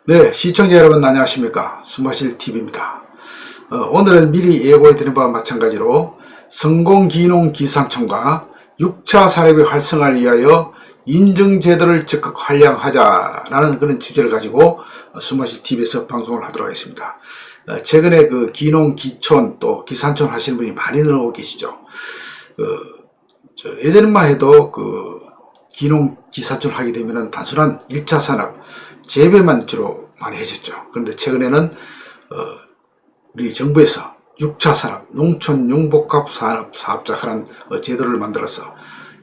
네, 시청자 여러분 안녕하십니까. 숨마실TV입니다. 오늘은 미리 예고해드린 바와 마찬가지로 성공기농기상청과 6차 산업의 활성화를 위하여 인증제도를 적극 활용하자라는 그런 주제를 가지고 숨마실TV에서 방송을 하도록 하겠습니다. 최근에 그 기농, 기촌 또 기산촌 하시는 분이 많이 늘어오고 계시죠. 예전만 해도 기농, 기산촌 하게 되면은 단순한 1차 산업 재배만 주로 많이 해줬죠. 그런데 최근에는 우리 정부에서 6차 산업, 농촌 융복합 산업 사업자라는 제도를 만들어서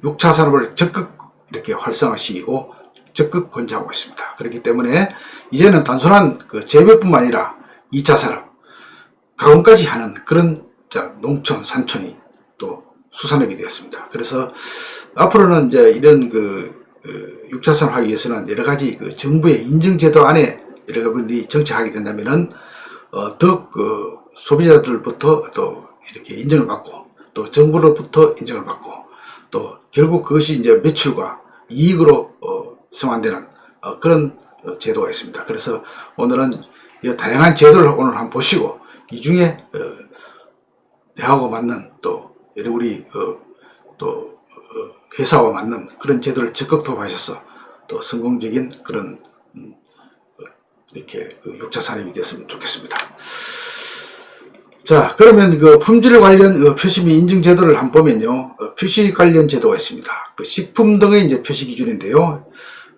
6차 산업을 적극 이렇게 활성화시키고 적극 권장하고 있습니다. 그렇기 때문에 이제는 단순한 재배뿐만 아니라 2차 산업, 가공까지 하는 그런 농촌, 산촌이 또 수산업이 되었습니다. 그래서 앞으로는 이제 이런 6차 산업 하기 위해서는 여러 가지 정부의 인증제도 안에 여러 분들이 정착하게 된다면은, 더욱 소비자들부터 또 이렇게 인정을 받고, 또 정부로부터 인정을 받고, 또 결국 그것이 이제 매출과 이익으로 성환되는 그런 제도가 있습니다. 그래서 오늘은 이 다양한 제도를 오늘 한번 보시고, 이 중에 내하고 맞는 또 우리 또 회사와 맞는 그런 제도를 적극 도입하셔서 또 성공적인 그런 이렇게 6차 산업이 됐으면 좋겠습니다. 자, 그러면 품질 관련 표시 및 인증 제도를 한번 보면요, 표시 관련 제도가 있습니다. 식품 등의 이제 표시 기준인데요.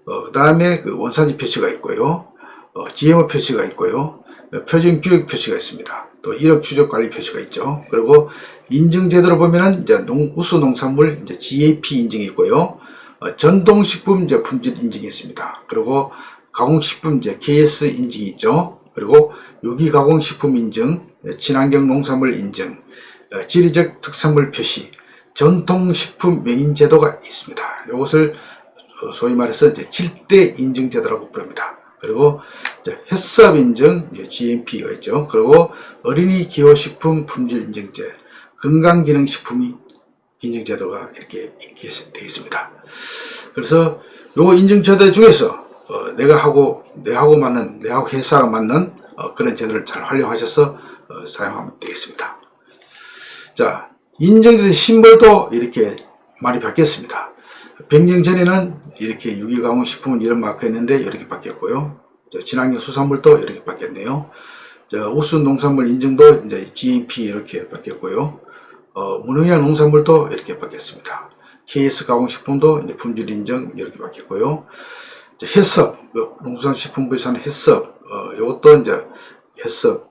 그 다음에 원산지 표시가 있고요, GMO 표시가 있고요, 표준 규격 표시가 있습니다. 또 이력 추적 관리 표시가 있죠. 그리고 인증 제도로 보면은 이제 우수 농산물 이제 GAP 인증이 있고요, 전동식품 이제 품질 인증이 있습니다. 그리고 가공식품 이제 KS 인증이 있죠. 그리고 유기가공식품 인증, 친환경 농산물 인증, 지리적 특산물 표시, 전통식품 명인 제도가 있습니다. 이것을 소위 말해서 이제 7대 인증 제도라고 부릅니다. 그리고 햇섭 인증, GMP가 있죠. 그리고 어린이 기호식품 품질 인증제, 건강기능식품이 인증제도가 이렇게 되어 있습니다. 그래서 요 인증제도 중에서 내하고 맞는, 내하고 회사가 맞는 그런 제도를 잘 활용하셔서 사용하면 되겠습니다. 자, 인증제도 심벌도 이렇게 많이 바뀌었습니다. 변경 전에는 이렇게 유기가공식품은 이런 마크였는데 이렇게 바뀌었고요. 친환경 수산물도 이렇게 바뀌었네요. 우수 농산물 인증도 이제 GMP 이렇게 바뀌었고요. 무농약 농산물도 이렇게 바뀌었습니다. KS 가공식품도 이제 품질 인증 이렇게 바뀌었고요. 햇섭, 농산식품부에서 하는 햇섭, 이것도 이제 햇섭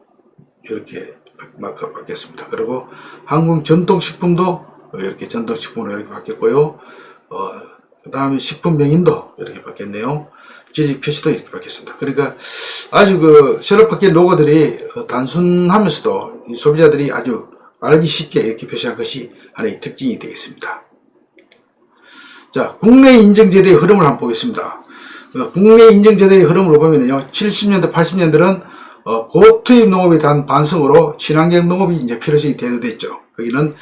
이렇게 마크가 바뀌었습니다. 그리고 한국 전통식품도 이렇게 전통식품으로 이렇게 바뀌었고요. 그 다음에 식품 명인도 이렇게 바뀌었네요. 지식 표시도 이렇게 바뀌었습니다. 그러니까 아주 새로 바뀐 로고들이 단순하면서도 이 소비자들이 아주 알기 쉽게 이렇게 표시한 것이 하나의 특징이 되겠습니다. 자, 국내 인증제도의 흐름을 한번 보겠습니다. 국내 인증제도의 흐름으로 보면요, 70년대, 80년대는 고투입 농업에 대한 반성으로 친환경 농업이 이제 필요성이 대두됐죠. 거기는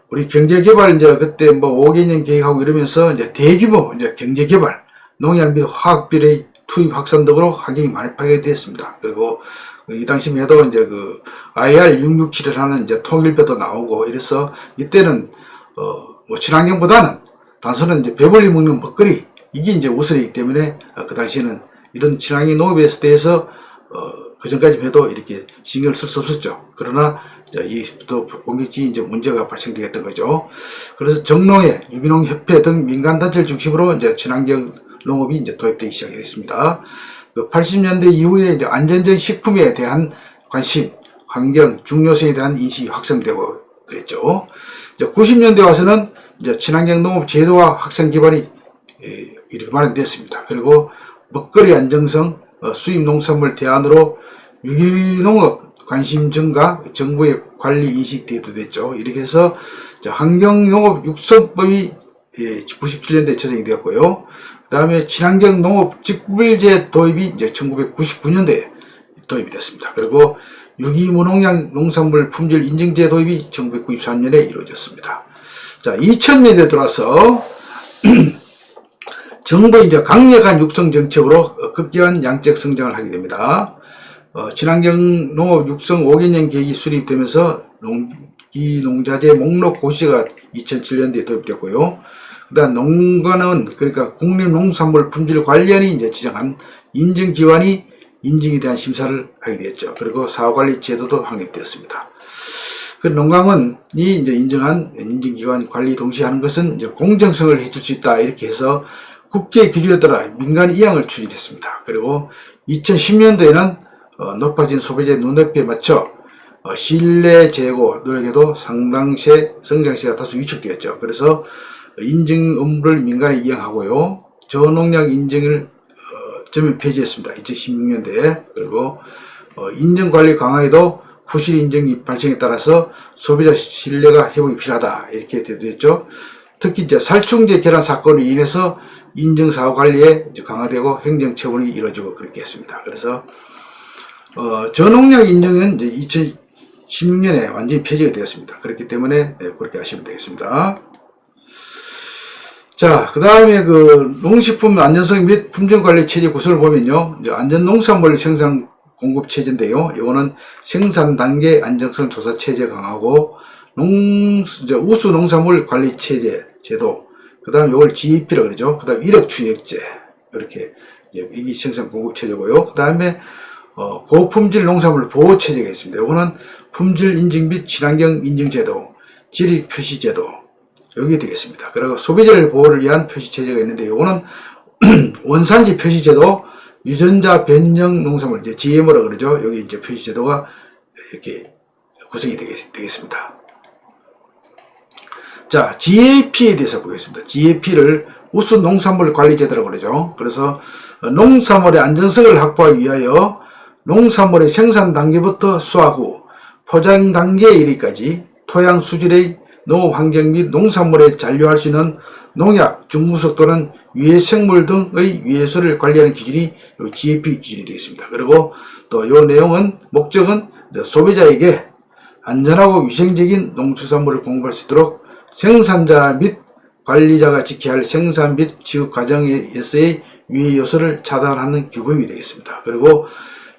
우리 경제개발 이제 그때 5개년 계획하고 이러면서 이제 대규모 이제 경제개발, 농약 및 화학비료의 투입 확산 등으로 환경이 많이 파괴됐습니다. 그리고 이 당시만 해도 이제 IR667이라는 이제 통일배도 나오고 이래서 이때는 친환경보다는 단순한 이제 배불리 먹는 먹거리 이게 이제 우선이기 때문에 그 당시에는 이런 친환경 농업에 대해서 그 전까지만 해도 이렇게 신경을 쓸 수 없었죠. 그러나 이부터 본격적인 이제 문제가 발생되었던 거죠. 그래서 정농회, 유기농협회 등 민간단체를 중심으로 이제 친환경 농업이 이제 도입되기 시작했습니다. 80년대 이후에 이제 안전적 식품에 대한 관심, 환경, 중요성에 대한 인식이 확산되고 그랬죠. 이제 90년대 와서는 이제 친환경 농업 제도와 학생 기반이 이렇게 마련됐습니다. 그리고 먹거리 안정성, 수입 농산물 대안으로 유기농업 관심 증가, 정부의 관리 인식 대두됐죠. 이렇게 해서 환경농업 육성법이 97년도에 제정이 되었고요. 그 다음에 친환경 농업 직불제 도입이 이제 1999년도에 도입이 됐습니다. 그리고 유기무농약 농산물 품질 인증제 도입이 1993년에 이루어졌습니다. 자, 2000년에 들어와서 정부의 이제 강력한 육성 정책으로 급격한 양적 성장을 하게 됩니다. 친환경 농업 육성 5개년 계획이 수립되면서 농기농자재 목록 고시가 2007년도에 도입됐고요. 그다음 농가는 그러니까 국립농산물 품질관리원이 이제 지정한 인증기관이 인증에 대한 심사를 하게 되었죠. 그리고 사후관리 제도도 확립되었습니다. 그 농가원이 이제 인정한 인증기관 관리 동시에 하는 것은 이제 공정성을 해줄 수 있다. 이렇게 해서 국제 기준에 따라 민간 이양을 추진했습니다. 그리고 2010년도에는 높아진 소비자의 눈높이에 맞춰 신뢰 제고 노력에도 상당시 성장세가 다소 위축되었죠. 그래서 인증 업무를 민간에 이양하고요. 저농약 인증을 전면 폐지했습니다. 2016년도에. 그리고 인증관리 강화에도 부실 인증 발생에 따라서 소비자 신뢰가 회복이 필요하다. 이렇게 되었죠. 특히 이제 살충제 계란 사건으로 인해서 인증 사후 관리에 강화되고 행정 처분이 이루어지고 그렇게 했습니다. 그래서 저농약 인증은 이제 2016년에 완전히 폐지가 되었습니다. 그렇기 때문에 그렇게 하시면 되겠습니다. 자, 그 다음에 농식품 안전성 및 품질관리 체제 구성을 보면요. 이제 안전농산물 생산 공급 체제인데요. 이거는 생산 단계 안정성 조사 체제 강화고, 우수 농산물 관리 체제, 제도. 그 다음 이걸 GEP라고 그러죠. 그 다음 이력 추적제. 이렇게, 이게 생산 공급 체제고요. 그 다음에, 고품질 농산물 보호 체제가 있습니다. 이거는 품질 인증 및 친환경 인증 제도, 지리 표시 제도. 여기 되겠습니다. 그리고 소비자를 보호를 위한 표시 체제가 있는데, 이거는 원산지 표시 제도, 유전자 변형 농산물, 이제 GMO라고 그러죠. 여기 이제 표시 제도가 이렇게 구성이 되겠습니다. 자, GAP에 대해서 보겠습니다. GAP를 우수 농산물 관리 제도라고 그러죠. 그래서 농산물의 안전성을 확보하기 위하여 농산물의 생산 단계부터 수확 후 포장 단계에 이르기까지 토양 수질의 농업 환경 및 농산물에 잔류할 수 있는 농약, 중금속 또는 유해 생물 등의 유해수를 관리하는 기준이 GAP 기준이 되겠습니다. 그리고 또 이 내용은 목적은 소비자에게 안전하고 위생적인 농수산물을 공급할 수 있도록 생산자 및 관리자가 지켜야 할 생산 및 취급 과정에서의 유해 요소를 차단하는 규범이 되겠습니다. 그리고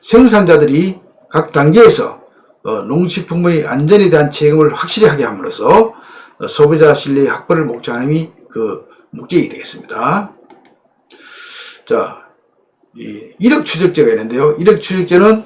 생산자들이 각 단계에서 농식품의 안전에 대한 책임을 확실히 하게 함으로써 소비자 신뢰의 확보를 목적함이 목적이 되겠습니다. 자, 이력 추적제가 있는데요. 이력 추적제는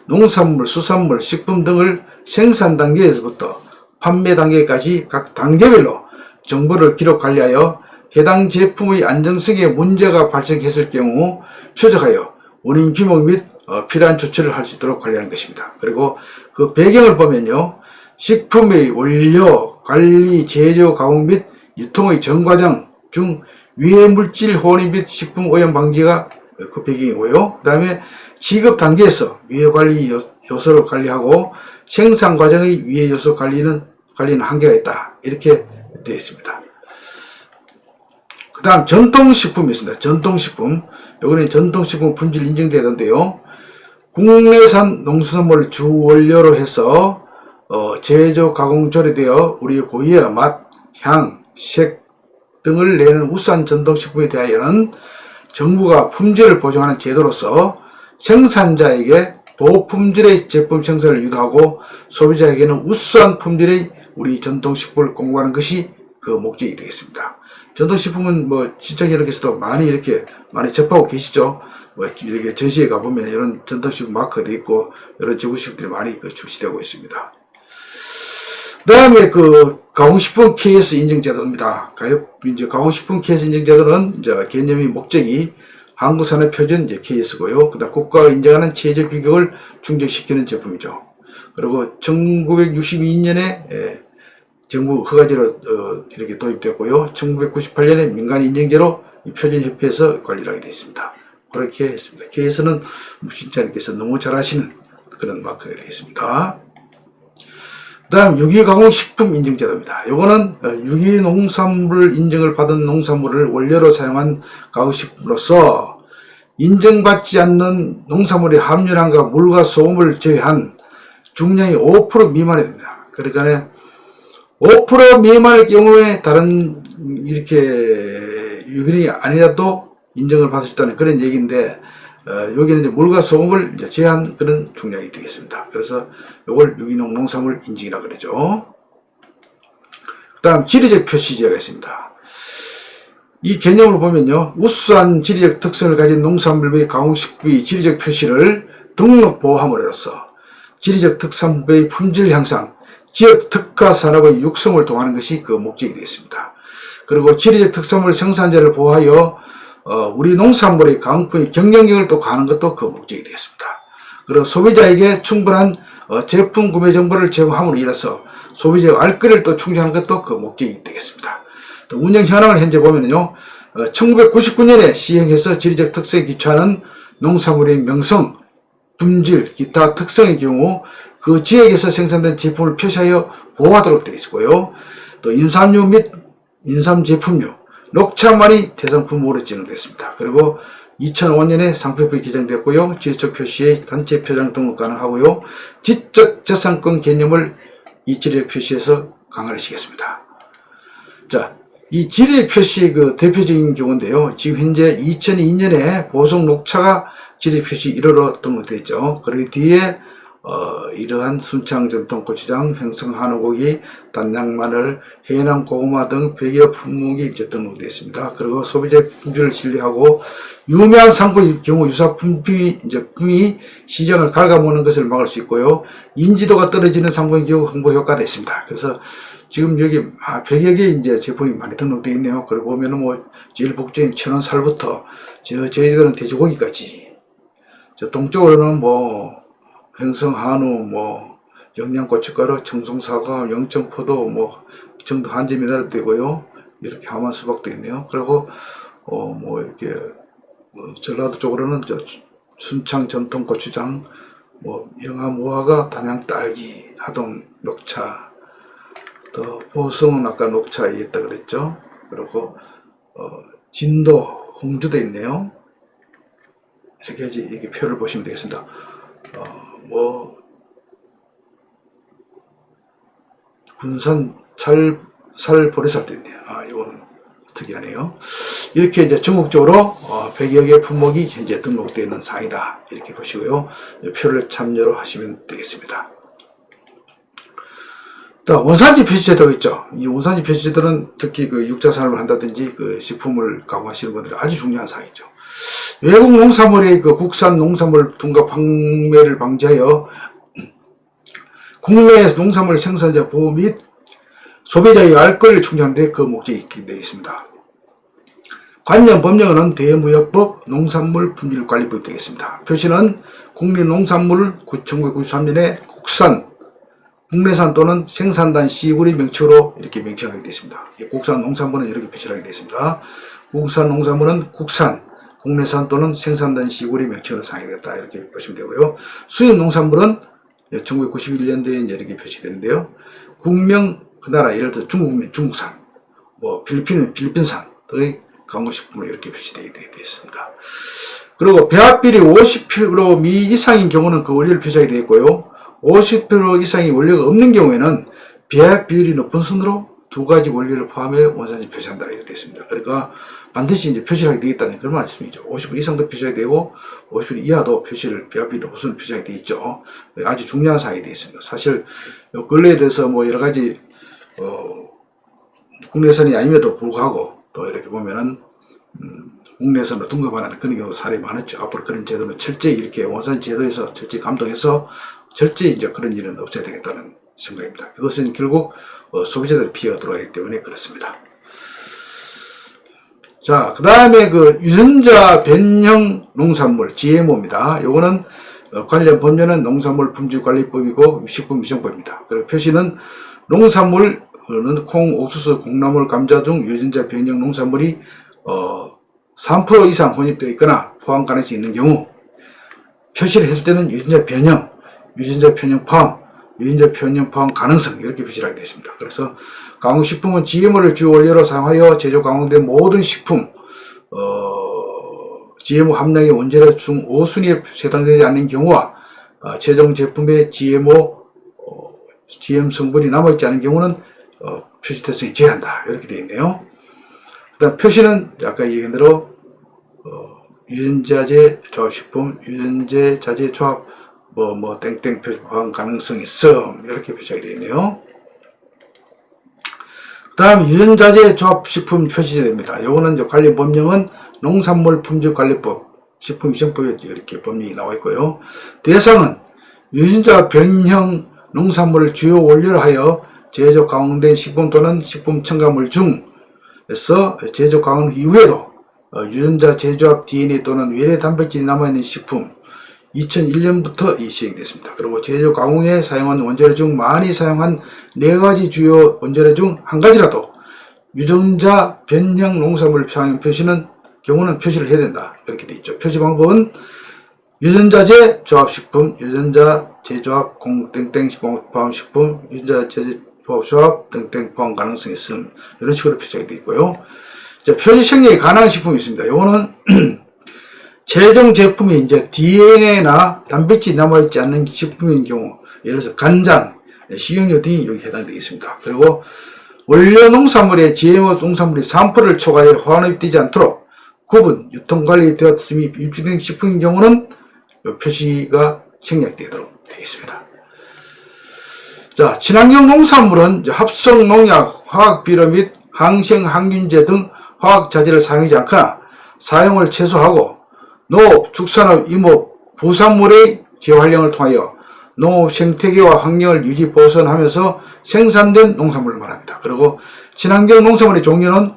농산물, 수산물, 식품 등을 생산 단계에서부터 판매 단계까지 각 단계별로 정보를 기록 관리하여 해당 제품의 안정성에 문제가 발생했을 경우 추적하여 원인 규명 및 필요한 조치를 할 수 있도록 관리하는 것입니다. 그리고 그 배경을 보면요. 식품의 원료, 관리, 제조, 가공 및 유통의 전 과정 중 유해 물질 혼입 및 식품 오염 방지가 그 배경이고요. 그 다음에 지급 단계에서 유해 관리 요소를 관리하고 생산 과정의 유해 요소 관리는 한계가 있다. 이렇게 되어 있습니다. 그 다음 전통식품이 있습니다. 전통식품. 여기는 전통식품 품질 인증제도인데요. 국내산 농수산물을 주 원료로 해서 제조, 가공, 조리되어 우리의 고유의 맛, 향, 색 등을 내는 우수한 전통식품에 대하여는 정부가 품질을 보증하는 제도로서 생산자에게 고품질의 제품 생산을 유도하고 소비자에게는 우수한 품질의 우리 전통식품을 공급하는 것이 그 목적이 되겠습니다. 전통식품은 시청자님께서도 많이 접하고 계시죠. 이렇게 전시회 가보면 이런 전통식품 마크도 있고 이런 전통식품들이 많이 출시되고 있습니다. 그 다음에 가공식품 KS 인증제도입니다. 가공식품 KS 인증제도는 개념이 목적이 한국산업표준 KS고요. 그 다음 국가가 인정하는 체제 규격을 충족시키는 제품이죠. 그리고 1962년에 정부 허가제로 이렇게 도입되었고요. 1998년에 민간 인증제로 표준협회에서 관리를 하게 되어 있습니다. 그렇게 했습니다. KS는 신차님께서 너무 잘 아시는 그런 마크가 되겠습니다. 그 다음 유기가공식품 인증제도입니다. 이거는 유기농산물 인증을 받은 농산물을 원료로 사용한 가공식품으로서 인증받지 않는 농산물의 함유량과 물과 소금을 제외한 중량이 5% 미만이 됩니다. 그러니까 5% 미만일 경우에 다른 이렇게 유기농이 아니라도 인정을 받을 수 있다는 그런 얘기인데, 여기는 이제 물과 소금을 이제 제한 그런 중량이 되겠습니다. 그래서 이걸 유기농 농산물 인증이라고 그러죠. 그 다음 지리적 표시제가 있습니다. 이 개념을 보면요, 우수한 지리적 특성을 가진 농산물 및 가공식품의 지리적 표시를 등록 보호함으로써 지리적 특산물의 품질 향상, 지역 특화 산업의 육성을 도하는 것이 그 목적이 되겠습니다. 그리고 지리적 특산물 생산자를 보호하여 우리 농산물의 가공품의 경쟁력을 또 가하는 것도 그 목적이 되겠습니다. 그리고 소비자에게 충분한 제품 구매 정보를 제공함으로 인해서 소비자의 알 거리를 또 충족하는 것도 그 목적이 되겠습니다. 또 운영 현황을 현재 보면요, 1999년에 시행해서 지리적 특성에 기초하는 농산물의 명성, 품질, 기타 특성의 경우 그 지역에서 생산된 제품을 표시하여 보호하도록 되어 있고요. 또 인삼류 및 인삼 제품류, 녹차만이 대상품으로 지정됐습니다. 그리고 2005년에 상표법이 개정되었고요. 지리적 표시의 단체 표장 등록 가능하고요. 지적 재산권 개념을 이 지리적 표시에서 강화를 시켰습니다. 자, 이 지리적 표시의 그 대표적인 경우인데요. 지금 현재 2002년에 보성 녹차가 지리적 표시 1호로 등록되어 있죠. 그리고 뒤에 이러한 순창 전통 고추장, 횡성 한우고기, 단양 마늘, 해남 고구마 등 100여 품목이 이제 등록되어 있습니다. 그리고 소비자의 품질을 신뢰하고 유명한 상품의 경우 유사품이 시장을 갉아먹는 것을 막을 수 있고요. 인지도가 떨어지는 상품의 경우 홍보 효과가 있습니다. 그래서 지금 여기 100여 개 이제 제품이 많이 등록되어 있네요. 그리고 보면은 뭐 제일 복적인 천원살부터 저희들은 돼지고기까지, 저 동쪽으로는 뭐 횡성 한우, 뭐 영양고춧가루, 청송사과, 영천포도, 뭐 정도 한지 미나리도 되고요. 이렇게 하만 수박도 있네요. 그리고 뭐 이렇게 전라도 쪽으로는 저 순창 전통 고추장, 뭐 영암 무화과, 담양 딸기, 하동 녹차, 또 보성은 아까 녹차에 있다 그랬죠. 그리고 진도 홍주도 있네요. 이렇게 표를 보시면 되겠습니다. 뭐 군산 살보리살도 있네요. 이거는 특이하네요. 이렇게 이제 전국적으로 100여 개 품목이 현재 등록되어 있는 상이다. 이렇게 보시고요. 표를 참여로 하시면 되겠습니다. 원산지 표시제도가 있죠. 이 원산지 표시제도는 특히 그 육자산업을 한다든지 그 식품을 가공하시는 분들이 아주 중요한 사항이죠. 외국 농산물의 그 국산 농산물 둔갑 판매를 방지하여 국내 농산물 생산자 보호 및 소비자의 알 권리를 충족하는 데 그 목적이 되어 있습니다. 관련 법령은 대무역법 농산물품질관리법이 되겠습니다. 표시는 국내농산물을 1993년에 국내산 또는 생산단 시군의 명칭으로 이렇게 명칭하게 되어 있습니다. 국산 농산물은 이렇게 표시하게 되어 있습니다. 국산 농산물은 국내산 또는 생산단 시군의 명칭으로 상행되었다. 이렇게 보시면 되고요. 수입 농산물은 1991년도에 이렇게 표시되는데요. 국명 그 나라, 예를 들어 중국이면 중국산, 뭐 필리핀은 필리핀산 등의 가공식품으로 이렇게 표시되어 있습니다. 그리고 배합비리 50% 미 이상인 경우는 그 원료를 표시하게 되어 있고요. 50% 이상의 원료가 없는 경우에는 배합 비율이 높은 순으로 두 가지 원료를 포함해 원산지 표시한다. 이렇게 되어 있습니다. 그러니까 반드시 이제 표시를 하게 되겠다는 그런 말씀이죠. 50% 이상도 표시하게 되고 50% 이하도 배합 비율 높은 순으로 표시하게 되어 있죠. 아주 중요한 사항이 되어 있습니다. 사실 요 근래에 대해서 뭐 여러 가지 국내산이 아님에도 불구하고 또 이렇게 보면은 국내산으로 등급하는 그런 경우 사례 많았죠. 앞으로 그런 제도는 철저히 이렇게 원산지 제도에서 철저히 감독해서 철저히 이제 그런 일은 없어야 되겠다는 생각입니다. 이것은 결국 소비자들 피해가 들어가기 때문에 그렇습니다. 자, 그 다음에 그 유전자 변형 농산물 GMO입니다. 요거는 관련 법령은 농산물 품질관리법이고 식품위생법입니다. 그리고 표시는 농산물은 콩, 옥수수, 콩나물, 감자 등 유전자 변형 농산물이 3% 이상 혼입되어 있거나 포함 가능성이 있는 경우 표시를 했을 때는 유전자 변형 포함, 유전자 변형 포함 가능성 이렇게 표시를 하게 되어 있습니다. 그래서 가공식품은 GMO를 주 원료로 사용하여 제조 가공된 모든 식품 GMO 함량의 원재료 중 5순위에 해당되지 않는 경우와 최종 제품에 GM 성분이 남아있지 않은 경우는 표시 태성이 제한다. 이렇게 되어 있네요. 그다음 표시는 아까 얘기한 대로 유전자재 조합식품, 유전자재 조합 땡땡 표시한 가능성이 있음 이렇게 표시하게 되어 있네요. 그 다음 유전자재 조합식품 표시제도입니다. 요거는 이제 관련 법령은 농산물 품질관리법, 식품위생법에 이렇게 법령이 나와 있고요. 대상은 유전자 변형 농산물을 주요 원료로 하여 제조 가공된 식품 또는 식품 첨가물 중에서 제조 가공 이후에도 유전자 재조합 DNA 또는 외래 단백질이 남아있는 식품 2001년부터 시행이 됐습니다. 그리고 제조 가공에 사용한 원재료 중 많이 사용한 4가지 주요 원재료 중 한 가지라도 유전자 변형 농산물 표시는 경우는 표시를 해야 된다. 이렇게 되어 있죠. 표시 방법은 유전자재 조합식품, 유전자 재조합 땡땡 포함식품, 유전자 재조합 땡땡 포함 가능성이 있음 이런 식으로 표시가 되어 있고요. 자, 표시 생략이 가능한 식품이 있습니다. 이거는 최종 제품이 이제 DNA나 단백질이 남아있지 않는 식품인 경우, 예를 들어서 간장, 식용유 등이 여기 해당되겠습니다. 그리고 원료 농산물의 GMO 농산물이 3%를 초과해 환원되지 않도록 구분, 유통관리 되었음이 입증된 식품인 경우는 표시가 생략되도록 되어 있습니다. 자, 친환경 농산물은 합성 농약, 화학 비료 및 항생, 항균제 등 화학 자재를 사용하지 않거나 사용을 최소화하고 농업, 축산업, 임업, 부산물의 재활용을 통하여 농업 생태계와 환경을 유지 보존하면서 생산된 농산물을 말합니다. 그리고 친환경 농산물의 종류는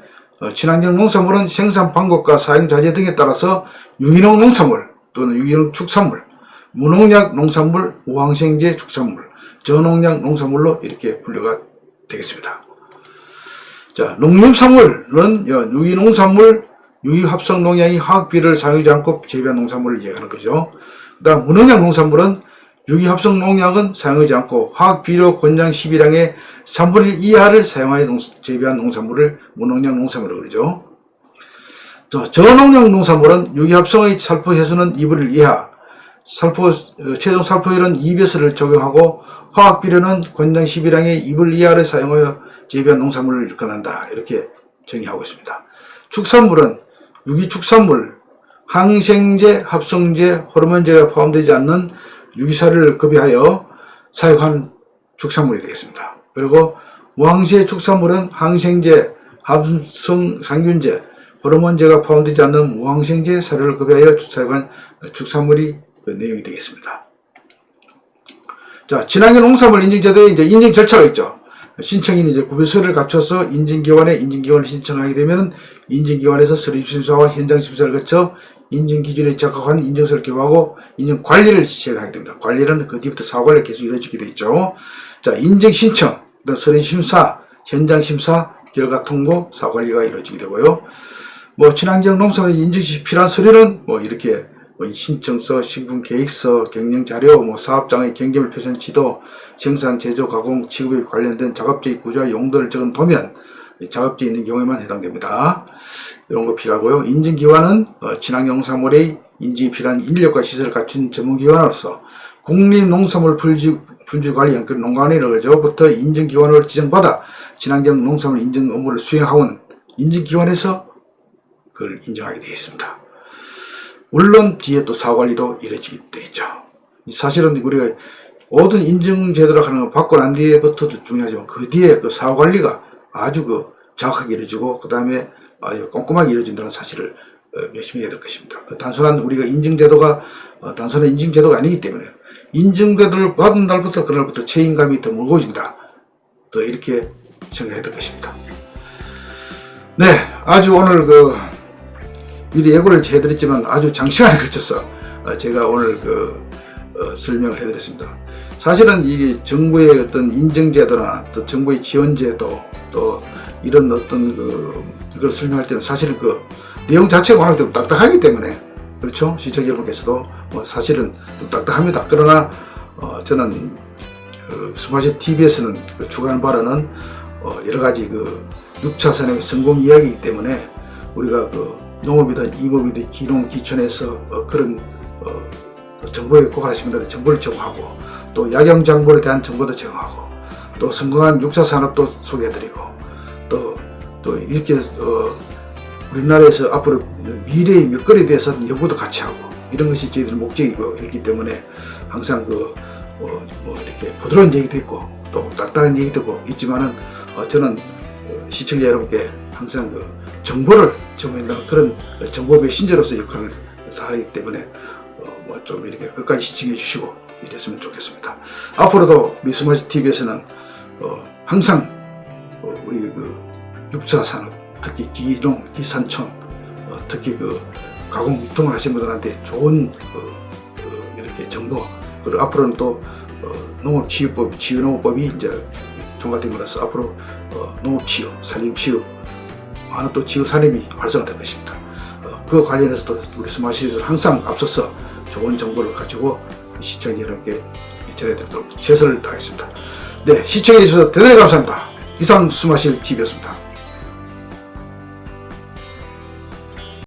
친환경 농산물은 생산 방법과 사용 자재 등에 따라서 유기농 농산물 또는 유기농 축산물, 무농약 농산물, 무항생제 축산물, 저농약 농산물로 이렇게 분류가 되겠습니다. 자, 농림산물은 유기농산물, 유기합성 농약이 화학비료를 사용하지 않고 재배한 농산물을 얘기하는 거죠. 그 다음 무농약 농산물은 유기합성 농약은 사용하지 않고 화학비료 권장 12량의 3분의 1 이하를 사용하여 재배한 농산물을 무농약 농산물이라고 그러죠. 저농약 농산물은 유기합성의 살포 해수는 2분의 1 이하, 최종 살포율은 2배수를 적용하고 화학비료는 권장 12량의 2분의 1 이하를 사용하여 재배한 농산물을 일컫는다. 이렇게 정의하고 있습니다. 축산물은 유기축산물, 항생제, 합성제, 호르몬제가 포함되지 않는 유기사료를 급여하여 사육한 축산물이 되겠습니다. 그리고 무항생 축산물은 항생제, 합성 상균제, 호르몬제가 포함되지 않는 무항생제 사료를 급여하여 사육한 축산물이 그 내용이 되겠습니다. 자, 친환경 농산물 인증제도에 이제 인증 절차가 있죠. 신청인이 이제 구별서를 갖춰서 인증기관을 신청하게 되면 인증기관에서 서류심사와 현장심사를 거쳐 인증기준에 적합한 인증서를 개발하고 인증관리를 시행하게 됩니다. 관리는 그 뒤부터 사후관리가 계속 이루어지게 되어 있죠. 자, 인증신청, 서류심사, 현장심사, 결과통보, 사후관리가 이루어지게 되고요. 친환경 농산물 인증시 필요한 서류는 이렇게 신청서, 식품계획서, 경영자료, 사업장의 경계물 표시한 지도, 생산, 제조, 가공, 취급에 관련된 작업지의 구조와 용도를 적은 도면, 작업지에 있는 경우에만 해당됩니다. 이런 거 필요하고요. 인증기관은 친환경 농산물의 인증이 필요한 인력과 시설을 갖춘 전문기관으로서 국립농산물 품질관리 농가원으로부터 인증기관으로 지정받아 친환경 농산물 인증 업무를 수행하고는 인증기관에서 그걸 인정하게 되어 있습니다. 물론 뒤에 또 사후관리도 이루어지게 되겠죠. 사실은 우리가 모든 인증제도라 하는 걸 받고 난 뒤에부터도 중요하지만 그 뒤에 그 사후관리가 아주 정확하게 이루어지고 그 다음에 아주 꼼꼼하게 이루어진다는 사실을 열심히 해야 될 것입니다. 단순한 우리가 인증제도가 단순한 인증제도가 아니기 때문에 인증제도를 받은 날부터 그날부터 책임감이 더 무거워진다. 더 이렇게 생각해야 될 것입니다. 네, 아주 오늘 미리 예고를 해드렸지만 아주 장시간에 걸쳐서 제가 오늘 설명을 해드렸습니다. 사실은 이 정부의 어떤 인증제도나 또 정부의 지원제도 또 이런 어떤 이걸 설명할 때는 사실은 내용 자체가 워낙 좀 딱딱하기 때문에 그렇죠? 시청자 여러분께서도 사실은 좀 딱딱합니다. 그러나 저는 스마트 TV에서는 주간 발언은 여러가지 6차 산업의 성공 이야기이기 때문에 우리가 농업이든 임업이든 기농 기촌에서 그런 정보에 고갈하시면 정보를 제공하고 또 약용정보에 대한 정보도 제공하고 또 성공한 6차 산업도 소개해드리고 또 이렇게 우리나라에서 앞으로 미래의 먹거리에 대해서는 연구도 같이 하고 이런 것이 저희들 목적이고 이렇기 때문에 항상 이렇게 부드러운 얘기도 있고 또 딱딱한 얘기도 있지만은 저는 시청자 여러분께 항상 정보를 전해준다는 그런 정보 메신저로서 역할을 다하기 때문에 좀 이렇게 끝까지 시청해 주시고 이랬으면 좋겠습니다. 앞으로도 우리 스마시 TV에서는 항상 우리 육사산업, 특히 기농, 기산촌, 특히 가공 유통을 하시는 분들한테 좋은 이렇게 정보, 그리고 앞으로는 또 농업치유법, 치유농업법이 이제 통과된 거라서 앞으로 농업치유, 산림치유, 많은 또 치유 산업이 활성화될 것입니다. 그 관련해서도 우리 스마시에서 항상 앞서서 좋은 정보를 가지고 시청자 여러분께 전해드리도록 최선을 다하겠습니다. 네, 시청해 주셔서 대단히 감사합니다. 이상 스마실 TV였습니다.